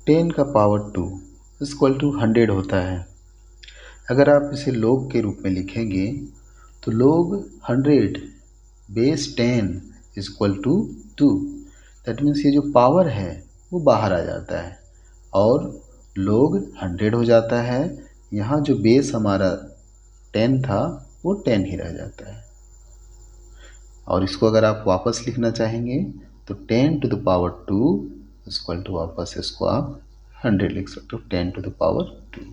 10 का power 2 equal to 100 होता है। अगर आप इसे log के रूप में लिखेंगे तो log 100 base 10 equal to 2। That means ये जो पावर है वो बाहर आ जाता है और log 100 हो जाता है। यहाँ जो बेस हमारा 10 था वो 10 ही रह जाता है। और इसको अगर आप वापस लिखना चाहेंगे तो 10 to the power 2 equal to वापस इसको आप 100 लिख सकते हो, 10 टू द पावर 2।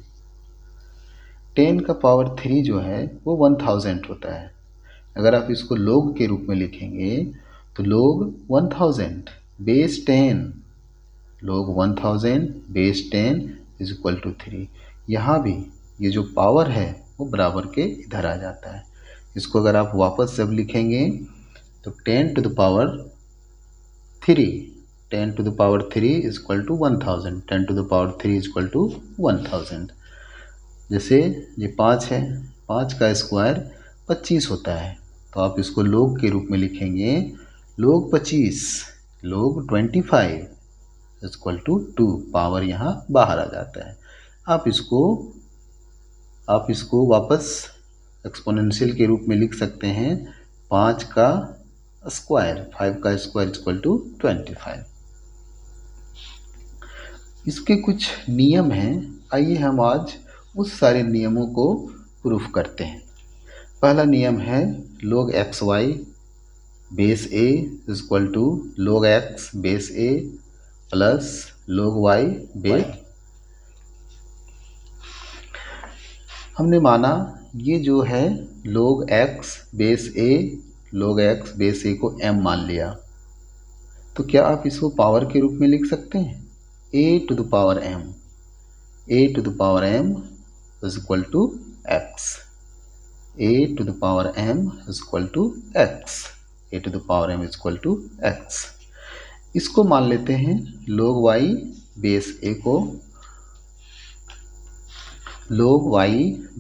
10 का पावर 3 जो है वो 1000 होता है। अगर आप इसको log के रूप में लिखेंगे तो log 1000 base 10 log 1000 base 10 is equal to 3। यहाँ भी ये जो पावर है वो बराबर के इधर आ जाता है। इसको अगर आप वापस जब लिखेंगे तो 10 to the power 3 10 to the power 3 is equal to 1000। 10 to the power 3 is equal to 1000। जैसे ये 5 है, 5 का स्क्वायर 25 होता है, तो आप इसको log के रूप में लिखेंगे log 25 log 25 equal to 2। Power यहाँ बाहर आ जाता है। आप इसको वापस एक्सपोनेंशियल के रूप में लिख सकते हैं 5 का स्क्वायर 5 का स्क्वायर इक्वल टू 25। इसके कुछ नियम हैं, आइए हम आज उस सारे नियमों को प्रूफ करते हैं। पहला नियम है log xy base a equal to log x base a plus log y base. हमने माना ये जो है log x बेस a को m मान लिया, तो क्या आप इसको पावर के रूप में लिख सकते हैं a to the power m is equal to x। a to the power m is equal to x। a to the power m is equal to x। इसको मान लेते हैं log y बेस a को log y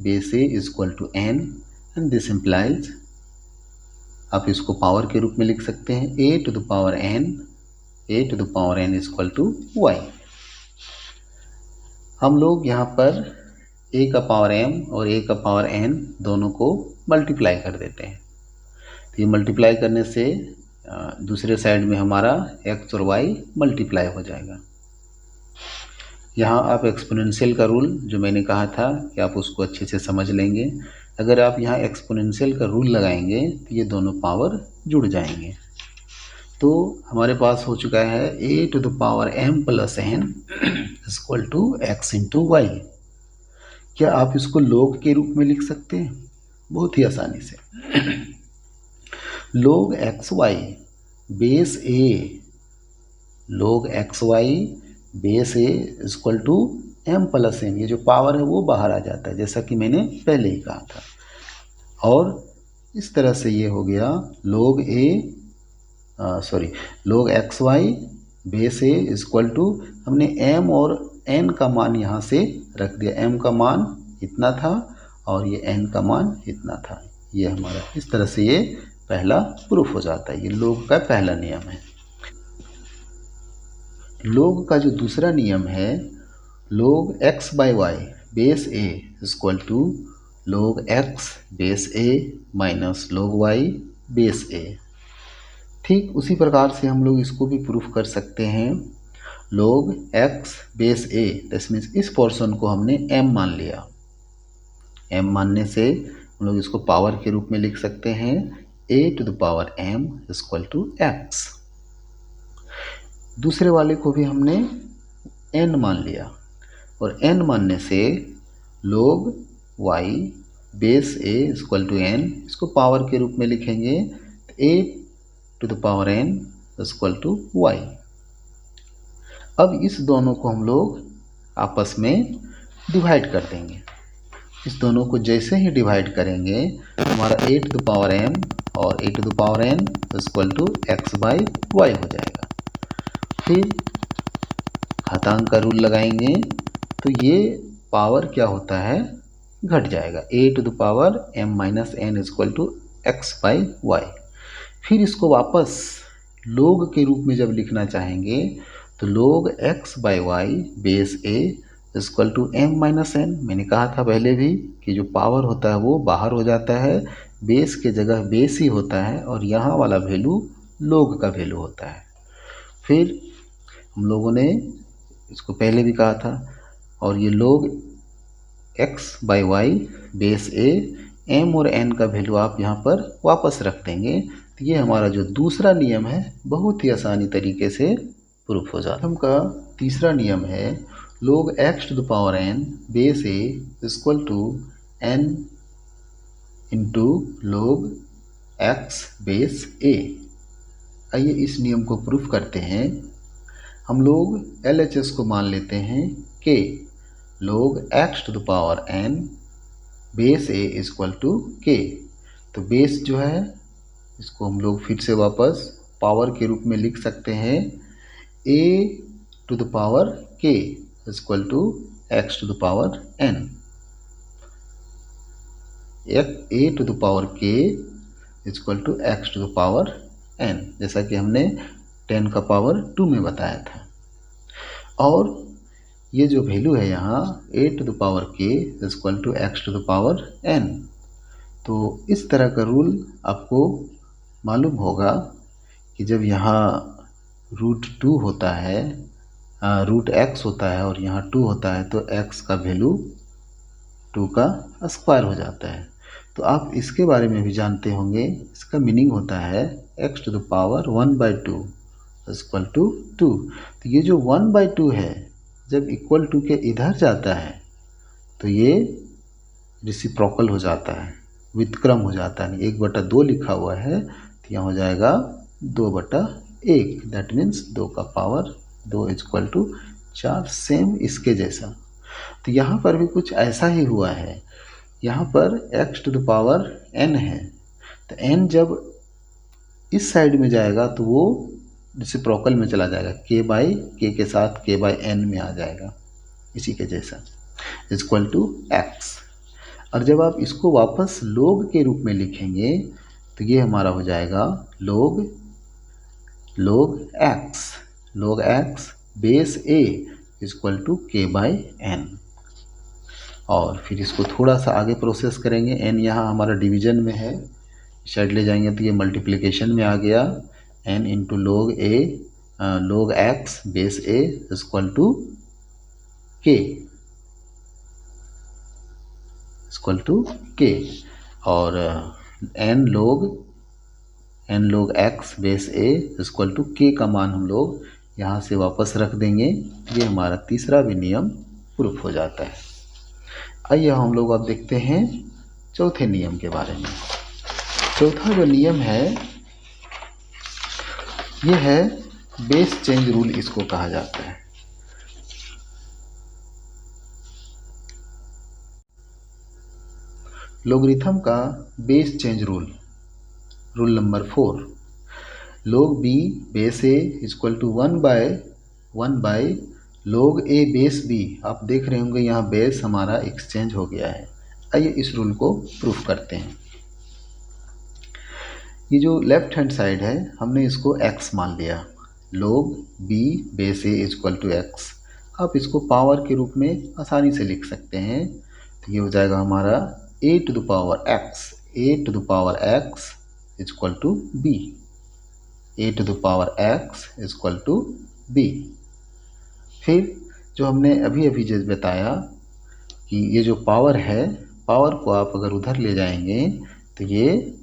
base a is equal to n and this implies, आप इसको power के रूप में लिख सकते हैं a to the power n is equal to y। हम लोग यहाँ पर a का पावर m और a का पावर n दोनों को मल्टीप्लाई कर देते हैं। तो ये मल्टीप्लाई करने से दूसरे साइड में हमारा x और y मल्टीप्लाई हो जाएगा। यहाँ आप एक्सपोनेंशियल का रूल जो मैंने कहा था कि आप उसको अच्छे से समझ लेंगे। अगर आप यहाँ एक्सपोनेंशियल का रूल लगाएंगे तो ये दोनों पावर जुड़ जाएंगे। तो हमारे पास हो चुका है a to the power m plus n equal to x into y. क्या आप इसको log के रूप में लिख सकते हैं? बहुत ही आसानी से log xy base a log xy base a equal to m plus n। ये जो पावर है वो बाहर आ जाता है जैसा कि मैंने पहले ही कहा था। और इस तरह से ये हो गया log xy base a equal to, हमने m और n का मान यहाँ से रख दिया। m का मान इतना था और ये n का मान इतना था। ये हमारा इस तरह से ये पहला प्रूफ हो जाता है। ये log का पहला नियम है। log का जो दूसरा नियम है log x by y base a equal to log x base a minus log y base a। ठीक उसी प्रकार से हम लोग इसको भी प्रूफ कर सकते हैं log x base a। That means इस पोर्शन को हमने m मान लिया। m मानने से हम लोग इसको पावर के रूप में लिख सकते हैं a to the power m equal to x। दूसरे वाले को भी हमने n मान लिया और n मानने से log y base a equal to n, इसको पावर के रूप में लिखेंगे a to the power n equal to y। अब इस दोनों को हम लोग आपस में डिवाइड कर देंगे। इस दोनों को जैसे ही डिवाइड करेंगे हमारा a to the power m और a to the power n equal to x by y हो जाएगा। फिर घातांक का रूल लगाएंगे तो ये पावर क्या होता है, घट जाएगा। a to the power m minus n equal to x by y. फिर इसको वापस log के रूप में जब लिखना चाहेंगे तो log x by y base a equal to m minus n। मैंने कहा था पहले भी कि जो पावर होता है वो बाहर हो जाता है, बेस के जगह बेस ही होता है, और यहाँ वाला वैल्यू log का वैल्यू होता है। फिर हम लोगों ने इसको पहले भी कहा था, और ये log x by y base a, m और n का वैल्यू आप यहाँ पर वापस रख देंगे, तो ये हमारा जो दूसरा नियम है बहुत ही आसानी तरीके से प्रूफ हो जाता है। का तीसरा नियम है log x to the power n base a equal to n into log x base a। आइए इस नियम को प्रूफ करते हैं। हम लोग LHS को मान लेते हैं कि log x to the power n base a equal to k। तो बेस जो है इसको हम लोग फिर से वापस पावर के रूप में लिख सकते हैं, a to the power k equal to x to the power n। a to the power k equal to x to the power n, जैसा कि हमने 10 का पावर 2 में बताया था। और ये जो वैल्यू है यहाँ a to the power k equal to x to the power n। तो इस तरह का रूल आपको मालूम होगा कि जब यहाँ √2 होता है, √x होता है और यहाँ 2 होता है, तो x का वैल्यू 2 का स्क्वायर हो जाता है। तो आप इसके बारे में भी जानते होंगे, इसका मीनिंग होता है x to the power 1/2 equal to 2। तो ये जो 1/2 है जब इक्वल टू के इधर जाता है तो ये रिसिप्रोकल हो जाता है, व्युत्क्रम हो जाता है। 1/2 लिखा हुआ है तो यहाँ हो जाएगा 2/1, दैट मीन्स 2 का पावर 2 इक्वल टू 4, सेम इसके जैसा। तो यहाँ पर भी कुछ ऐसा ही हुआ है। यहाँ पर x to the power n है, तो n जब इस साइड में जाएगा तो वो रिसिप्रोकल में चला जाएगा, k बाई k के साथ k बाई n में आ जाएगा, इसी के जैसा, इक्वल टू x। और जब आप इसको वापस log के रूप में लिखेंगे तो ये हमारा हो जाएगा log x base a equal to k by n। और फिर इसको थोड़ा सा आगे प्रोसेस करेंगे। n यहाँ हमारा डिवीजन में है, साइड ले जाएंगे तो ये मल्टीप्लिकेशन में आ गया, n into log x base a equal to k और n log x base a equal to k का मान हम लोग यहाँ से वापस रख देंगे। ये हमारा तीसरा भी नियम प्रूफ हो जाता है। आइए हम लोग अब देखते हैं चौथे नियम के बारे में। चौथा जो नियम है ये है बेस चेंज रूल, इसको कहा जाता है। लोगरिथम का base change rule, rule number 4, log b base a equal to 1/1 log a base b। आप देख रहे होंगे यहाँ बेस हमारा एक्सचेंज हो गया है। आइए इस रूल को प्रूफ करते हैं। ये जो लेफ्ट हैंड साइड है हमने इसको x मान लिया, log b base a equal to x। आप इसको पावर के रूप में आसानी से लिख सकते हैं। तो ये हो जाएगा हमारा a to the power x equal to b, a to the power x equal to b। फिर जो हमने अभी जो बताया कि ये जो पावर है, पावर को आप अगर उधर ले जाएंगे तो ये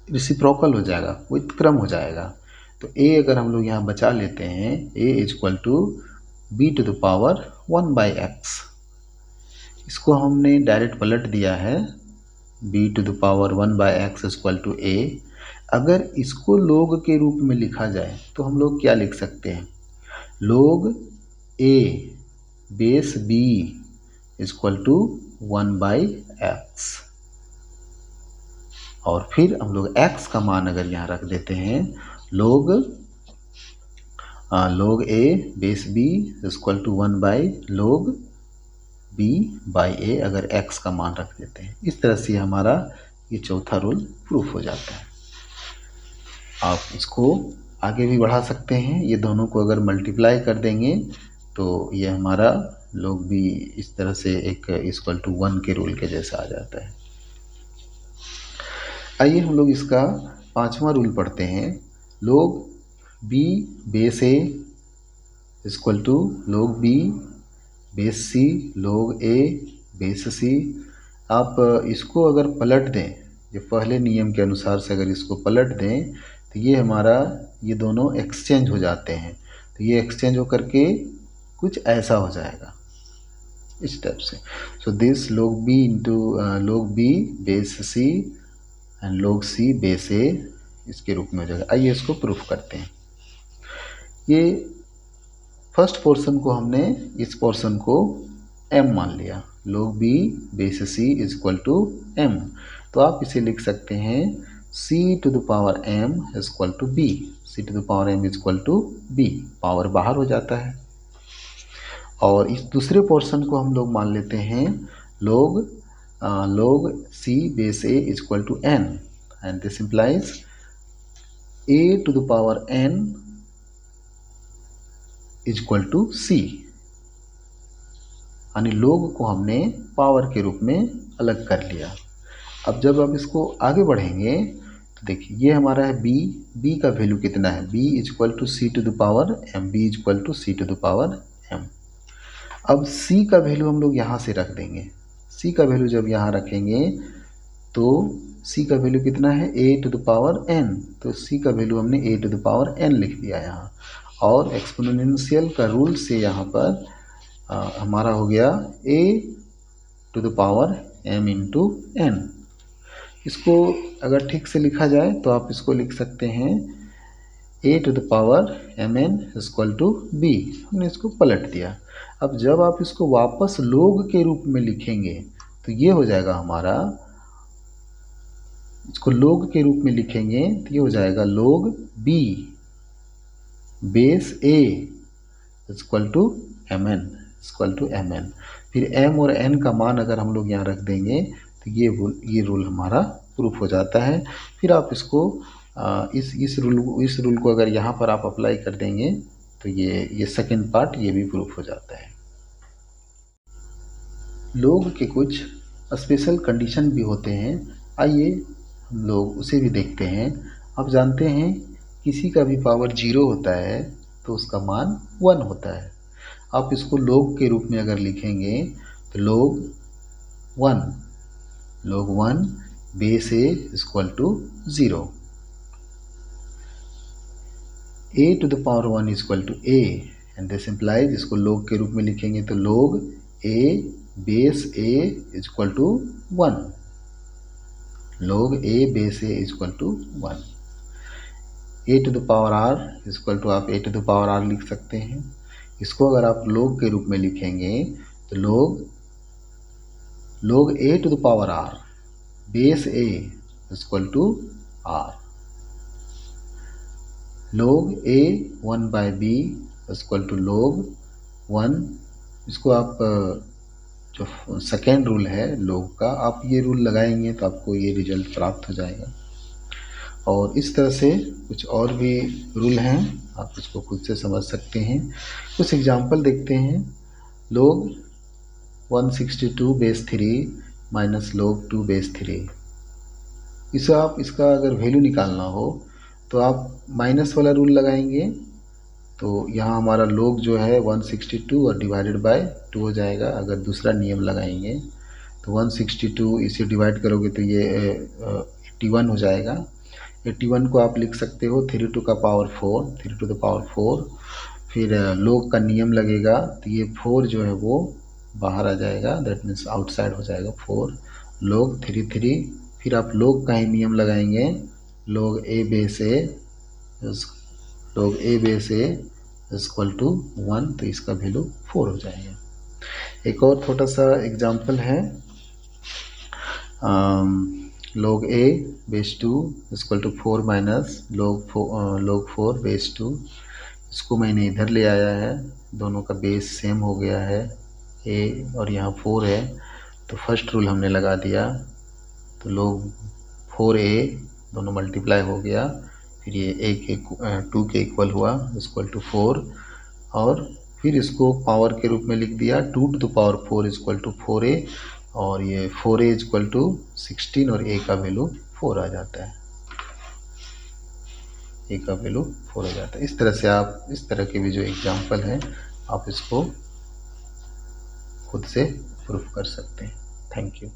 रिसिप्रोकल हो जाएगा, व्युत्क्रम हो जाएगा। तो a अगर हम लोग यहाँ बचा लेते हैं, a equal to b to the power 1/x। इसको हमने डायरेक्ट पलट दिया है, b to the power 1/x equal to a। अगर इसको log के रूप में लिखा जाए तो हम लोग क्या लिख सकते हैं, log a base b equal to 1/x। और फिर हम लोग x का मान अगर यहाँ रख देते हैं, log a base b equal to 1/log b by a, अगर x का मान रख देते हैं। इस तरह से हमारा ये चौथा रूल प्रूफ हो जाता है। आप इसको आगे भी बढ़ा सकते हैं। ये दोनों को अगर मल्टीप्लाई कर देंगे तो ये हमारा log b इस तरह से एक इक्वल टू 1 के रूल के जैसा आ जाता है। आइए हम लोग इसका 5वां रूल पढ़ते हैं। log b base a equal to log b base c log a base c। आप इसको अगर पलट दें, ये पहले नियम के अनुसार से अगर इसको पलट दें तो ये हमारा ये दोनों एक्सचेंज हो जाते हैं। तो ये एक्सचेंज होकर के कुछ ऐसा हो जाएगा इस टाइप से। So this log b into log b base c and log c base a इसके रूप में हो जाएगा। आइए इसको प्रूफ करते हैं। ये फर्स्ट पोर्शन को हमने इस पोर्शन को m मान लिया। log b base c is equal to m। तो आप इसे लिख सकते हैं c to the power m is equal to b। c to the power m is equal to b। Power बाहर हो जाता है। और इस दूसरे पोर्शन को हम लोग मान लेते हैं log c base a is equal to n and this implies a to the power n is equal to c। यानी log को हमने पावर के रूप में अलग कर लिया। अब जब आप इसको आगे बढ़ेंगे तो देखिए ये हमारा है b का वैल्यू कितना है, b is equal to c to the power m, b is equal to c to the power m। अब c का वैल्यू हम लोग यहाँ से रख देंगे। c का वैल्यू जब यहाँ रखेंगे तो c का वैल्यू कितना है, a to the power n। तो c का वैल्यू हमने a to the power n लिख दिया यहाँ। और एक्सपोनेंशियल का रूल से यहाँ पर हमारा हो गया a to the power m into n। इसको अगर ठीक से लिखा जाए तो आप इसको लिख सकते हैं a to the power mn equal to b। हमने इसको पलट दिया। अब जब आप इसको वापस log के रूप में लिखेंगे तो ये हो जाएगा हमारा, इसको log के रूप में लिखेंगे तो ये हो जाएगा log b base a equal to mn। फिर m और n का मान अगर हम लोग यहाँ रख देंगे तो ये रूल हमारा प्रूफ हो जाता है। फिर आप इसको इस रूल को अगर यहाँ पर आप अप्लाई कर देंगे तो ये सेकंड पार्ट ये भी प्रूफ हो जाता है। log के कुछ स्पेशल कंडीशन भी होते हैं। आइए हम लोग उसे भी देखते हैं। आप जानते हैं किसी का भी पावर 0 होता है तो उसका मान 1 होता है। आप इसको log के रूप में अगर लिखेंगे तो log 1 base a equal to 0, a to the power 1 equal to a and this implies, इसको log के रूप में लिखेंगे तो log a base a equal to 1, log a base a equal to 1। a to the power r equal to, आप a to the power r लिख सकते हैं। इसको अगर आप log के रूप में लिखेंगे तो log a to the power r base a equal to r, log a 1 by b equal to log 1। इसको आप जो सेकेंड रूल है log का, आप ये रूल लगाएंगे तो आपको ये रिजल्ट प्राप्त हो जाएगा। और इस तरह से कुछ और भी रूल हैं, आप इसको खुद से समझ सकते हैं। कुछ एग्जांपल देखते हैं। log 162 base 3 minus log 2 base 3। इसका अगर वैल्यू निकालना हो तो आप माइनस वाला रूल लगाएंगे तो यहाँ हमारा log जो है 162 और डिवाइडेड बाय 2 हो जाएगा। अगर दूसरा नियम लगाएंगे तो 162 इसे डिवाइड करोगे तो ये 81 हो जाएगा। 81 को आप लिख सकते हो 3 टू द पावर 4। फिर log का नियम लगेगा तो ये 4 जो है वो बाहर आ जाएगा, दैट मीन्स आउटसाइड हो जाएगा 4 log 3। फिर आप log का ही नियम लगाएंगे, log a base a equal to 1, तो इसका वैल्यू 4 हो जाएगा। एक और छोटा सा एग्जांपल है, log a base 2 equal to 4 minus log 4 base 2। इसको मैंने इधर ले आया है, दोनों का बेस सेम हो गया है a और यहाँ 4 है तो फर्स्ट रूल हमने लगा दिया तो log 4a दोनों मल्टीप्लाई हो गया। फिर ये ए के 2 के इक्वल हुआ इक्वल टू 4, और फिर इसको पावर के रूप में लिख दिया 2 to the power 4 equal to 4a, और ये 4a इक्वल टू 16 और a का वैल्यू 4 आ जाता है, a का वैल्यू 4 आ जाता है। इस तरह से आप इस तरह के भी जो एग्जाम्पल हैं आप इसको खुद से प्रूफ कर सकते हैं। Thank you.